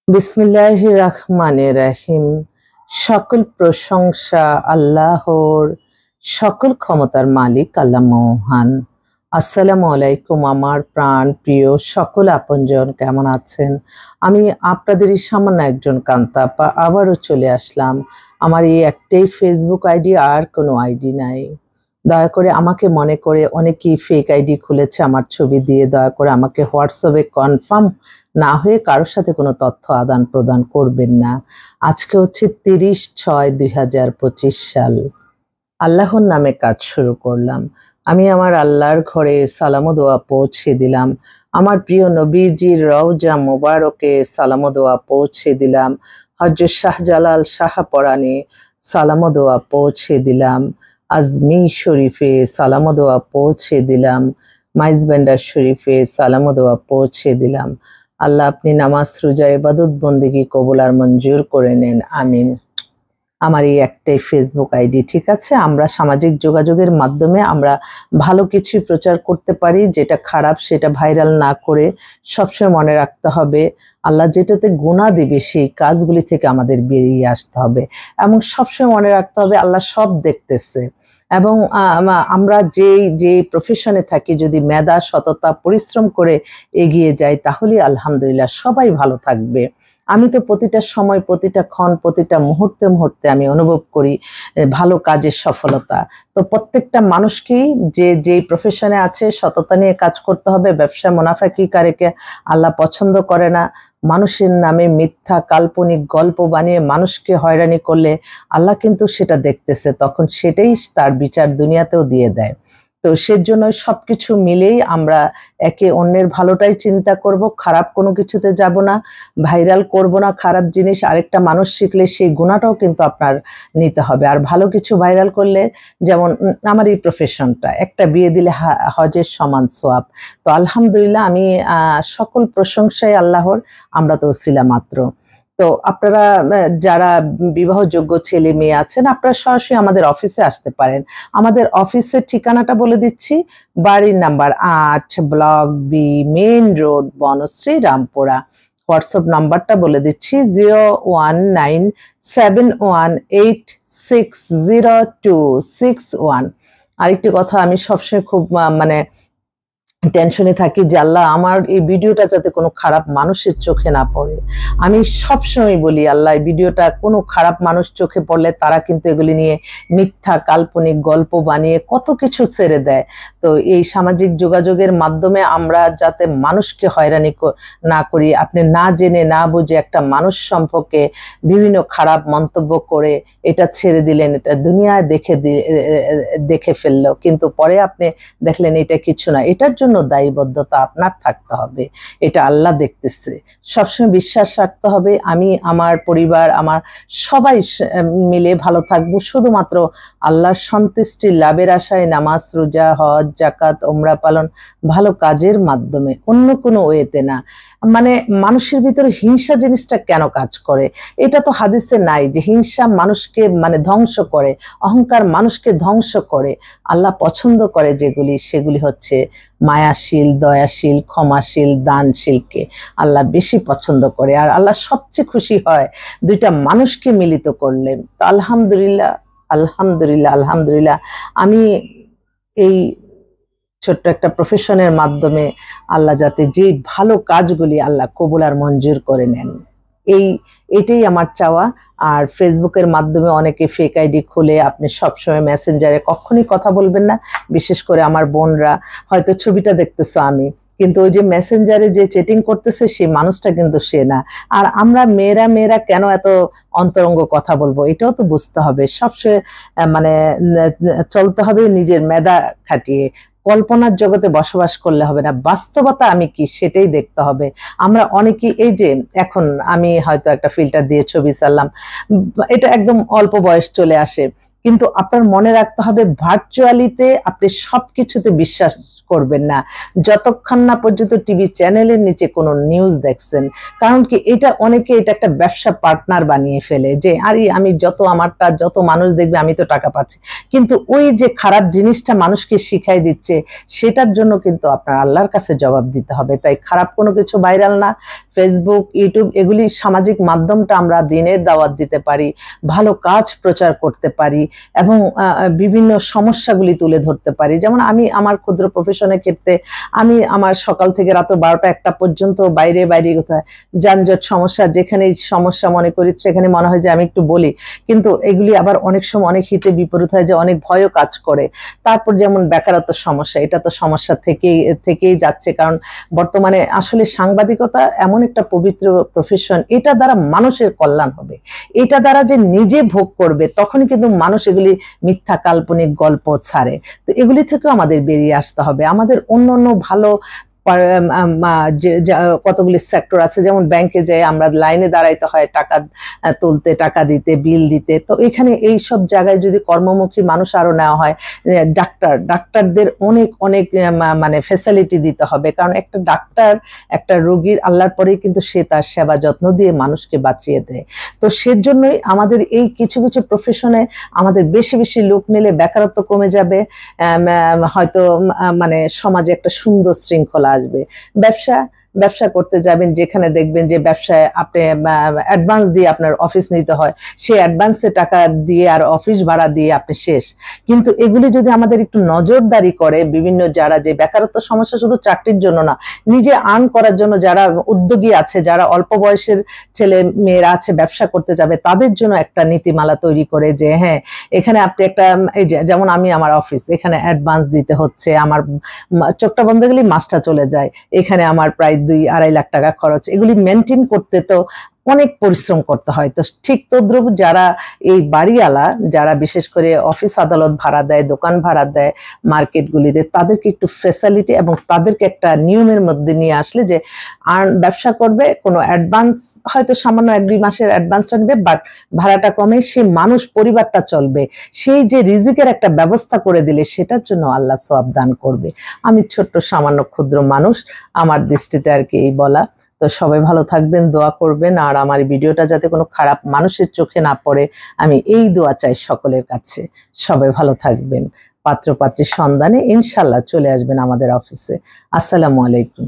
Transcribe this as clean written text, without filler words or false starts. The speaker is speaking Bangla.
বিসমিল্লাহির রহমানির রহিম। সকল প্রশংসা আল্লাহর, সকল ক্ষমতার মালিক আল্লাহ মহান। আসসালামু আলাইকুম আমার প্রাণ প্রিয় সকল আপনজন, কেমন আছেন? আমি আপনাদেরই সামান্য একজন কান্তাপা আবারও চলে আসলাম। আমার এই একটাই ফেসবুক আইডি, আর কোনো আইডি নাই। দয়া করে আমাকে মনে করে অনেকেই ফেক আইডি খুলেছে আমার ছবি দিয়ে। দয়া করে আমাকে হোয়াটসঅ্যাপে কনফার্ম না হয়ে কারোর সাথে কোনো তথ্য আদান প্রদান করবেন না। আজকে হচ্ছে 30/6/2025 সাল। আল্লাহর নামে কাজ শুরু করলাম। আমি আমার আল্লাহর ঘরে সালাম ও দোয়া পৌঁছে দিলাম। আমার প্রিয় নবীজির রওজা মোবারকে সালাম ও দোয়া পৌঁছে দিলাম। হযরত শাহজালাল শাহপরাণে সালাম ও দোয়া পৌঁছে দিলাম। আজমির শরীফে সালাম ও দোয়া পৌঁছে দিলাম। মাইজবান্ডার শরীফে সালাম ও দোয়া পৌঁছে দিলাম। আল্লাহ আপনি নামাজ রোজা ইবাদত বন্দেগী কবুল আর মঞ্জুর করে নেন, আমিন। আমার এই একটাই ফেসবুক আইডি, ঠিক আছে? আমরা সামাজিক যোগাযোগের মাধ্যমে আমরা ভালো কিছুই প্রচার করতে পারি, যেটা খারাপ সেটা ভাইরাল না করে সবসময় মনে রাখতে হবে আল্লাহ যেটাতে গুনাহ দিবে সেই কাজগুলি থেকে আমাদের বেরিয়ে আসতে হবে, এবং সবসময় মনে রাখতে হবে আল্লাহ সব দেখতেছে। এবং আমরা যে প্রফেশনে থাকি, যদি মেধা সততা পরিশ্রম করে এগিয়ে যাই তাহলে আলহামদুলিল্লাহ সবাই ভালো থাকবে। আমি তো প্রতিটা সময়, প্রতিটা ক্ষণ, প্রতিটা মুহূর্তে মুহূর্তে আমি অনুভব করি ভালো কাজের সফলতা। তো প্রত্যেকটা মানুষকেই যেই প্রফেশনে আছে সততা নিয়ে কাজ করতে হবে। ব্যবসা মুনাফিকিকে আল্লাহ পছন্দ করে না। মানুষের নামে মিথ্যা কাল্পনিক গল্প বানিয়ে মানুষকে হয়রানি করলে আল্লাহ কিন্তু সেটা দেখতেছে, তখন সেটাই তার বিচার দুনিয়াতেও দিয়ে দেয়। তো সেজন্য সবকিছু মিলেই আমরা একে অন্যের ভালোটাই চিন্তা করব, খারাপ কোনো কিছুতে যাব না, ভাইরাল করব না খারাপ জিনিস। আরেকটা মানুষ শিখলে সেই গুণাটাও কিন্তু আপনার নিতে হবে। আর ভালো কিছু ভাইরাল করলে, যেমন আমার এই প্রফেশনটা, একটা বিয়ে দিলে হজের সমান সোয়াব। তো আলহামদুলিল্লাহ, আমি সকল প্রশংসাই আল্লাহর, আমরা তো ওসিলা মাত্র। তো আপনারা যারা বিবাহযোগ্য ছেলে মেয়ে আছেন, আপনারা সরাসরি আমাদের অফিসে আসতে পারেন। আমাদের অফিসের ঠিকানাটা বলে দিচ্ছি। বাড়ির number 8, block B, main road, Banasree, Rampura. WhatsApp নাম্বারটা বলে দিচ্ছি 01971860261। আরেকটি কথা, আমি সবসময় খুব মানে টেনশনে থাকি যে আল্লাহ আমার এই ভিডিওটা যাতে কোনো খারাপ মানুষের চোখে না পড়ে। আমি সবসময় বলি আল্লাহ এই ভিডিওটা কোনো খারাপ মানুষ চোখে পড়লে তারা কিন্তু এগুলি নিয়ে মিথ্যা কাল্পনিক গল্প বানিয়ে কত কিছু ছেড়ে দেয়। তো এই সামাজিক যোগাযোগের মাধ্যমে আমরা যাতে মানুষকে হয়রানি না করি, আপনি না জেনে না বুঝে একটা মানুষ সম্পর্কে বিভিন্ন খারাপ মন্তব্য করে এটা ছেড়ে দিলেন, এটা দুনিয়ায় দেখে ফেললো, কিন্তু পরে আপনি দেখলেন এটা কিছু না। এটার জন্য দায়বদ্ধতা আপনার থাকতে হবে, এটা আল্লাহ দেখতেছে। সবসময় বিশ্বাস রাখতে হবে আমি, আমার পরিবার, আমার সবাই মিলে ভালো থাকবো, শুধুমাত্র আল্লাহর সন্তুষ্টি লাভের আশায় নামাজ রোজা হজ জাকাত ওমরা পালন ভালো কাজের মাধ্যমে, অন্য কোনো ওয়েতে না। মানে মানুষের ভিতরে হিংসা জিনিসটা কেন কাজ করে? এটা তো হাদিসে নাই যে হিংসা মানুষকে মানে ধ্বংস করে, অহংকার মানুষকে ধ্বংস করে। আল্লাহ পছন্দ করে যেগুলি, সেগুলি হচ্ছে মায়াশীল, দয়াশীল, ক্ষমাশীল, দানশীলকে আল্লাহ বেশি পছন্দ করে। আর আল্লাহ সবচেয়ে খুশি হয় দুইটা মানুষকে মিলিত করলে। তো আলহামদুলিল্লাহ, আলহামদুলিল্লাহ, আলহামদুলিল্লাহ, আমি এই ছোট্ট একটা প্রফেশনের মাধ্যমে আল্লাহ যাতে যে ভালো কাজগুলি আল্লাহ কবুল আর মঞ্জুর করে নেন, এটাই আমার চাওয়া। আর ফেসবুকের মাধ্যমে অনেকে ফেক আইডি খুলে, আপনি সবসময় মেসেঞ্জারে কখনই কথা বলবেন না। বিশেষ করে আমার বোনরা, হয়তো ছবিটা দেখতেছো আমি, কিন্তু ওই যে মেসেঞ্জারে যে চ্যাটিং করতেছে সেই মানুষটা কিন্তু সে না। আর আমরা মেয়েরা কেন এত অন্তরঙ্গ কথা বলবো, এটাও তো বুঝতে হবে। সবসময় মানে চলতে হবে নিজের মেধা খাটিয়ে। কল্পনার জগতে বসবাস করলে হবে না, বাস্তবতা আমি কি সেটাই দেখতে হবে। আমরা অনেকেই, এই যে এখন আমি হয়তো একটা ফিল্টার দিয়ে ছবি ছাড়লাম, এটা একদম অল্প বয়স চলে আসে, কিন্তু আপনার মনে রাখতে হবে ভার্চুয়ালিতে আপনি সবকিছুতে বিশ্বাস করবেন না যতক্ষণ না পর্যন্ত টিভি চ্যানেলের নিচে কোনো নিউজ দেখছেন। কারণ কি এটা অনেকে এটা একটা ব্যবসা পার্টনার বানিয়ে ফেলে যে আরে আমি আমারটা যত মানুষ দেখবে আমি তো টাকা পাচ্ছি, কিন্তু ওই যে খারাপ জিনিসটা মানুষকে শিখাই দিচ্ছে সেটার জন্য কিন্তু আপনার আল্লাহর কাছে জবাব দিতে হবে। তাই খারাপ কোনো কিছু ভাইরাল না, ফেসবুক, ইউটিউব এগুলি সামাজিক মাধ্যমটা আমরা দিনের দাওয়াত দিতে পারি, ভালো কাজ প্রচার করতে পারি এবং বিভিন্ন সমস্যাগুলি তুলে ধরতে পারি। যেমন আমি আমার ক্ষুদ্র প্রফেশনের ক্ষেত্রে আমি আমার সকাল থেকে রাত 12টা-1টা পর্যন্ত বাইরে কোথায় যানজট সমস্যা, যেখানে সমস্যা মনে করি সেখানে মনে হয় যে আমি একটু বলি, কিন্তু এগুলি আবার অনেক সময় অনেক হিতে বিপরীত হয়, যে অনেক ভয়ও কাজ করে। তারপর যেমন বেকারত্ব সমস্যা, এটা তো সমস্যা থেকেই যাচ্ছে, কারণ বর্তমানে আসলে সাংবাদিকতা এমন একটা পবিত্র প্রফেশন, এটা দ্বারা মানুষের কল্যাণ হবে, এটা দ্বারা যে নিজে ভোগ করবে তখনই কিন্তু মানুষ এগুলি মিথ্যা কাল্পনিক গল্প ছাড়ে। তো এগুলি থেকেও আমাদের বেরিয়ে আসতে হবে। আমাদের অন্য ভালো কতগুলি সেক্টর আছে, যেমন ব্যাংকে যাই আমরা লাইনে দাঁড়াইতে হয় টাকা তুলতে, টাকা দিতে, বিল দিতে। তো এখানে এই সব জায়গায় যদি কর্মমুখী মানুষ আরো নেওয়া হয়, ডাক্তারদের অনেক মানে ফ্যাসিলিটি দিতে হবে, কারণ একটা ডাক্তার একটা রোগীর আল্লাহর পরেই কিন্তু সে তার সেবা যত্ন দিয়ে মানুষকে বাঁচিয়ে দেয়। তো সেজন্যই আমাদের এই কিছু প্রফেশনে আমাদের বেশি লোক নিলে বেকারত্ব কমে যাবে, হয়তো মানে সমাজে একটা সুন্দর শৃঙ্খলা আসবে। ব্যবসা করতে যাবেন, যেখানে দেখবেন যে ব্যবসায় আপনি অ্যাডভান্স দিয়ে আপনার অফিস নিতে হয়, সেই অ্যাডভান্সে টাকা দিয়ে আর অফিস ভাড়া দিয়ে আপনি শেষ। কিন্তু এগুলি যদি আমাদের একটু নজরদারি করে, বিভিন্ন যারা যে বেকারত্ব সমস্যা শুধু চাকরির জন্য না, নিজে আর্ন করার জন্য যারা উদ্যোগী আছে, যারা অল্প বয়সের ছেলে মেয়েরা আছে ব্যবসা করতে যাবে, তাদের জন্য একটা নীতিমালা তৈরি করে যে হ্যাঁ এখানে আপনি একটা এই যেমন আমি আমার অফিস, এখানে অ্যাডভান্স দিতে হচ্ছে, আমার চোখটা বন্ধ গেলে মাসটা চলে যায়, এখানে আমার প্রায় 2-2.5 লাখ টাকা খরচ, এগুলি মেনটেন করতে তো অনেক পরিশ্রম করতে হয়। তো ঠিক তদ্রুপ যারা এই বাড়িওয়ালা, যারা বিশেষ করে অফিস আদালত ভাড়া দেয়, দোকান ভাড়া দেয় মার্কেটগুলিতে, তাদেরকে একটু ফ্যাসিলিটি এবং তাদেরকে একটা নিয়মের মধ্যে নিয়ে আসলে যে ব্যবসা করবে, কোনো অ্যাডভান্স হয়তো সামান্য 1-2 মাসের অ্যাডভান্সটা নেবে, বাট ভাড়াটা কমে, সে মানুষ পরিবারটা চলবে, সেই যে রিজিকের একটা ব্যবস্থা করে দিলে সেটার জন্য আল্লাহ সওয়াব দান করবে। আমি ছোট্ট সামান্য ক্ষুদ্র মানুষ, আমার দৃষ্টিতে আর কি এই বলা। তো সবাই ভালো থাকবেন, দোয়া করবেন, আর আমার ভিডিওটা যাতে কোনো খারাপ মানুষের চোখে না পড়ে আমি এই দোয়া চাই সকলের কাছে। সবাই ভালো থাকবেন, পাত্র পাত্রীর সন্ধানে ইনশাল্লাহ চলে আসবেন আমাদের অফিসে। আসসালামু আলাইকুম।